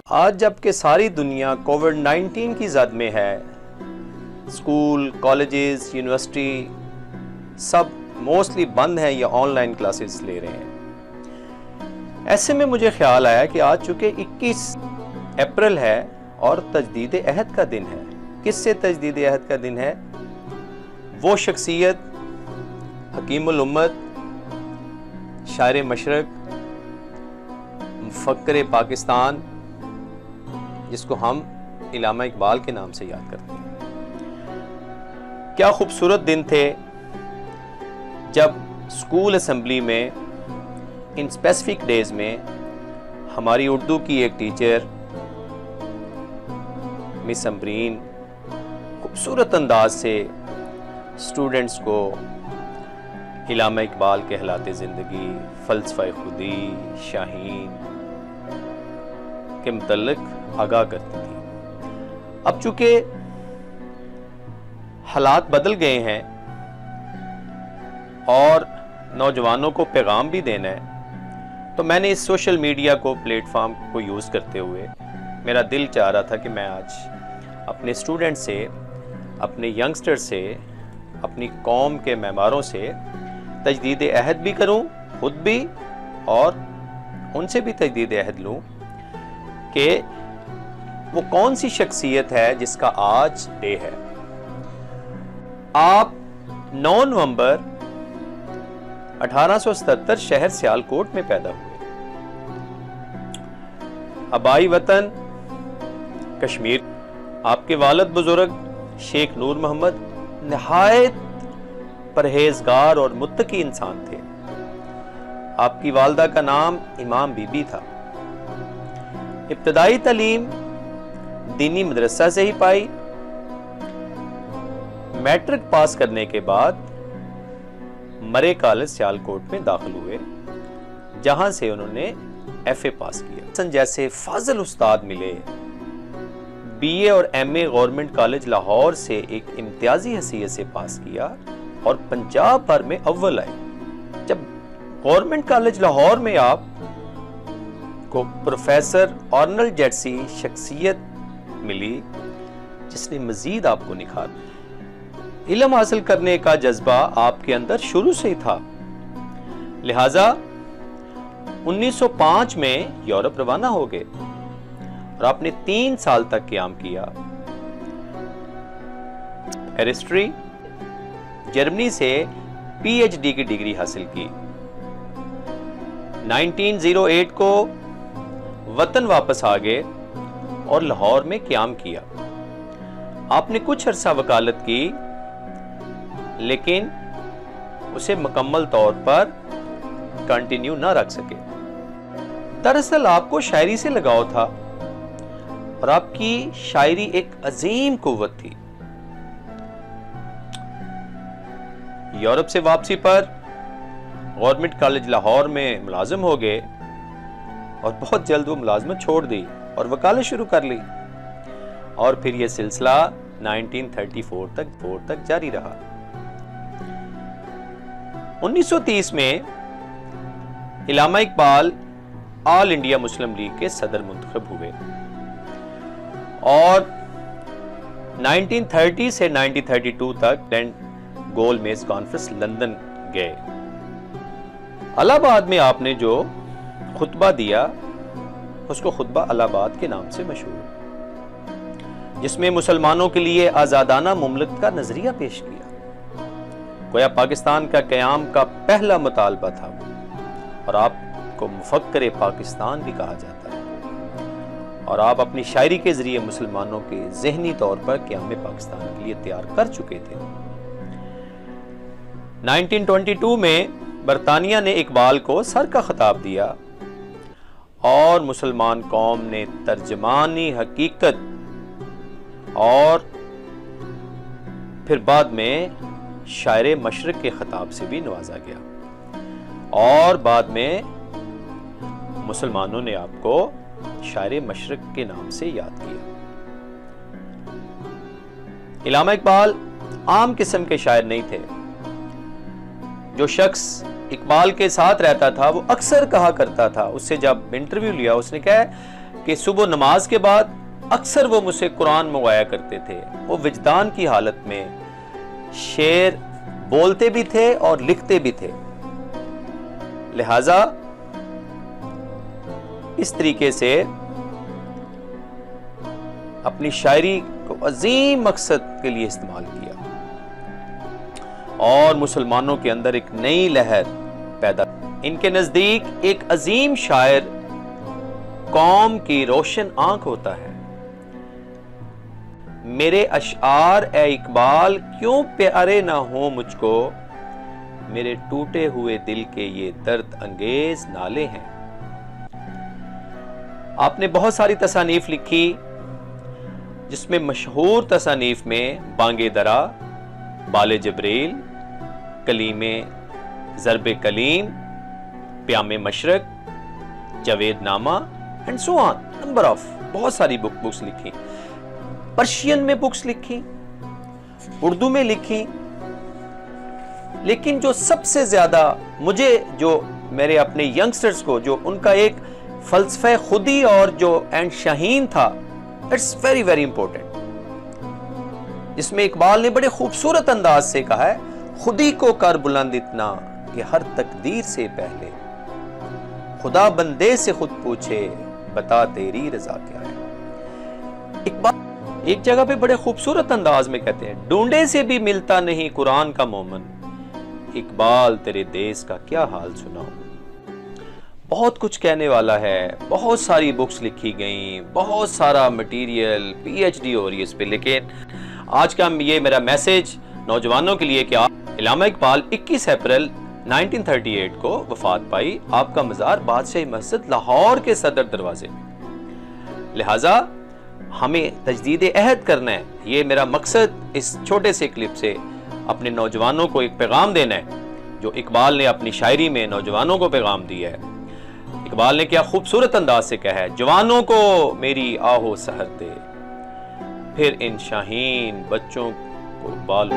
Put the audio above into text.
आज जबकि सारी दुनिया कोविड-19 की जद में है, स्कूल, कॉलेजेस, यूनिवर्सिटी सब मोस्टली बंद हैं या ऑनलाइन क्लासेस ले रहे हैं। ऐसे में मुझे ख्याल आया कि आज चूँकि 21 अप्रैल है और तजदीद अहद का दिन है। किससे तजदीद अहद का दिन है? वो शख्सियत, हकीमुल उम्मत, शायर मशरक, मुफक्किर पाकिस्तान, जिसको हम इल्लामा इकबाल के नाम से याद करते हैं। क्या खूबसूरत दिन थे जब स्कूल असेंबली में इन स्पेसिफिक डेज में हमारी उर्दू की एक टीचर मिस अमरीन खूबसूरत अंदाज से स्टूडेंट्स को इल्लामा इकबाल के हालात ज़िंदगी, फ़लसफ़ा खुदी, शाहीन के मुतल्लिक़ आगाह करती थी। अब चूंकि हालात बदल गए हैं और नौजवानों को पैगाम भी देना है, तो मैंने इस सोशल मीडिया को प्लेटफॉर्म को यूज़ करते हुए मेरा दिल चाह रहा था कि मैं आज अपने स्टूडेंट से, अपने यंगस्टर से, अपनी कौम के मेम्बरों से तजदीद अहद भी करूं, खुद भी, और उनसे भी तजदीद अहद लूं कि वो कौन सी शख्सियत है जिसका आज डे है। आप 9 नवंबर 1877 शहर सियालकोट में पैदा हुए। आबाई वतन कश्मीर। आपके वालिद बुजुर्ग शेख नूर मोहम्मद नहायत परहेजगार और मुत्तकी इंसान थे। आपकी वालदा का नाम इमाम बीबी था। इब्तदाई तालीम दीनी मदरसा से ही पाई। मैट्रिक पास करने के बाद मरे कॉलेज सियालकोट में दाखिल हुए, जहां से उन्होंने एफए पास किया। जैसे फाजिल उस्ताद मिले। बीए और एमए गवर्नमेंट कॉलेज लाहौर से एक इम्तियाजी हैसियत से पास किया और पंजाब भर में अव्वल आए। जब गवर्नमेंट कॉलेज लाहौर में आप को प्रोफेसर अर्नल्ड जैसी शख्सियत मिली, जिसने मजीद आपको निखारा। इल्म हासिल करने का जज्बा आपके अंदर शुरू से ही था। लिहाजा 1905 में यूरोप रवाना हो गए और आपने 3 साल तक क़याम किया। बैरिस्ट्री, जर्मनी से पीएचडी की डिग्री हासिल की। 1908 को वतन वापस आ गए और लाहौर में क़याम किया। आपने कुछ अरसा वकालत की, लेकिन उसे मुकम्मल तौर पर कंटिन्यू ना रख सके। दरअसल आपको शायरी से लगाव था और आपकी शायरी एक अजीम कुव्वत थी। यूरोप से वापसी पर गवर्नमेंट कॉलेज लाहौर में मुलाजिम हो गए और बहुत जल्द वो मुलाजमत छोड़ दी और वकालत शुरू कर ली, और फिर यह सिलसिला 1934 तक जारी रहा। 1930 में Allama Iqbal All India Muslim League के सदर मुंतखब हुए और 1930 से 1932 तक गोल मेज कॉन्फ्रेंस लंदन गए। इलाहाबाद में आपने जो खुतबा दिया उसको खुतबा इलाहाबाद के नाम से मशहूर, जिसमें मुसलमानों के लिए आज़ादाना मुमलकत का नजरिया पेश किया। गोया पाकिस्तान का क़याम का पहला मुतालबा था और आपको मुफक्किर पाकिस्तान भी कहा जाता है, और आप अपनी शायरी के जरिए मुसलमानों के ज़हनी तौर पर क़याम पाकिस्तान के लिए तैयार कर चुके थे। 1922 में बरतानिया ने इकबाल को सर का खिताब दिया और मुसलमान कौम ने तर्जमानी हकीकत और फिर बाद में शायर मशरक के खिताब से भी नवाजा गया, और बाद में मुसलमानों ने आपको शायर मशरक के नाम से याद किया। इल्लामा इकबाल आम किस्म के शायर नहीं थे। जो शख्स इकबाल के साथ रहता था वो अक्सर कहा करता था, उससे जब इंटरव्यू लिया उसने कहा कि सुबह नमाज के बाद अक्सर वो मुझसे कुरान मंगवाया करते थे। वो विजदान की हालत में शेर बोलते भी थे और लिखते भी थे। लिहाजा इस तरीके से अपनी शायरी को अजीम मकसद के लिए इस्तेमाल किया और मुसलमानों के अंदर एक नई लहर पैदा। इनके नजदीक एक अजीम शायर कौम की रोशन आंख होता है। मेरे अशआर ए इकबाल क्यों प्यारे ना हो मुझको, मेरे टूटे हुए दिल के ये दर्द अंगेज नाले हैं। आपने बहुत सारी तसानीफ लिखी, जिसमें मशहूर तसानीफ में बांगे दरा, बाले जबरील, कलीमे ज़रबे कलीम, प्यामे मशरक, जवेद नामा and so on, number of बहुत सारी बुक्स लिखी। पर्शियन में बुक्स लिखी, उर्दू में लिखी, लेकिन जो सबसे ज्यादा मुझे, जो मेरे अपने यंगस्टर्स को, जो उनका एक फलसफे खुदी और जो एंड शाहीन था, इट्स वेरी वेरी इंपॉर्टेंट, जिसमें इकबाल ने बड़े खूबसूरत अंदाज से कहा है, खुदी को कर बुलंद इतना कि हर तकदीर से पहले खुदा बंदे से खुद पूछे, बता तेरी रजा क्या है। इकबाल एक जगह पे बड़े खूबसूरत अंदाज में कहते हैं, ढूंढे से भी मिलता नहीं कुरान का मोमन, इकबाल तेरे देश का क्या हाल सुनाऊं। बहुत कुछ कहने वाला है, बहुत सारी बुक्स लिखी गई, बहुत सारा मटेरियल, पीएचडी हो रही है इस पे। लेकिन आज का ये मेरा मैसेज नौजवानों के लिए कि इल्लामा इकबाल 21 अप्रैल 1938 को वफात पाई। आपका मज़ार बादशाही मस्जिद लाहौर के सदर दरवाजे में। लिहाजा हमें तजदीद अहद करना है। ये मेरा मकसद इस छोटे से क्लिप से अपने नौजवानों को एक पैगाम देना है, जो इकबाल ने अपनी शायरी में नौजवानों को पैगाम दिया है। इकबाल ने क्या खूबसूरत अंदाज से कहा है, जवानों को मेरी आहो सहर दे, फिर इन शाहीन बच्चों को बाल